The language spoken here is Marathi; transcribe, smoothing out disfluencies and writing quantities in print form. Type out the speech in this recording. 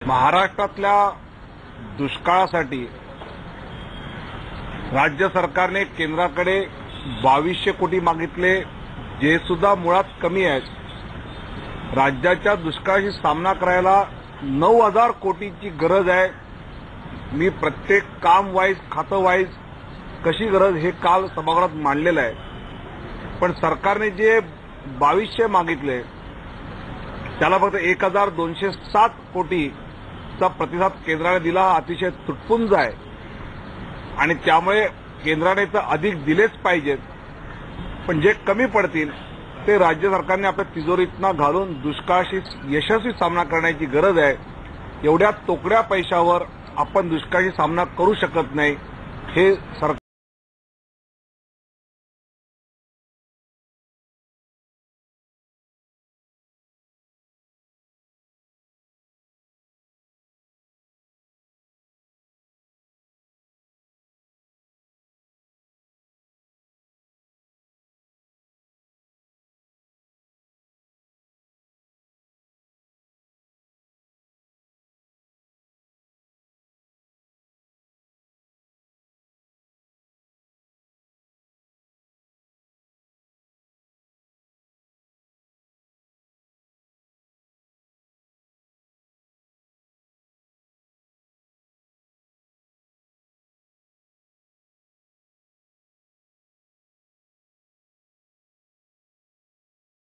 महाराष्ट्रातल्या दुष्काळासाठी राज्य सरकारने केंद्राकडे 2200 कोटी मागितले, जे सुद्धा मुळात कमी आहेत। राज्याच्या दुष्काळाशी सामना करायला 9000 कोटीची गरज आहे। मी प्रत्येक काम वाईज खातं वाईज कशी गरज हे काल सभागृहात मांडलेलं आहे, पण सरकारने जे 2200 मागितले त्याला फक्त 1207 कोटीचा प्रतिसाद केंद्राने दिला। अतिशय तुटपुंज आहे आणि त्यामुळे केंद्राने तर अधिक दिलेच पाहिजेत, पण जे कमी पडतील ते राज्य सरकारने आपल्या तिजोरीतना घालून दुष्काळाशी यशस्वी सामना करण्याची गरज आहे। एवढ्या तोकड्या पैशावर आपण दुष्काळाशी सामना करू शकत नाही हे सरकार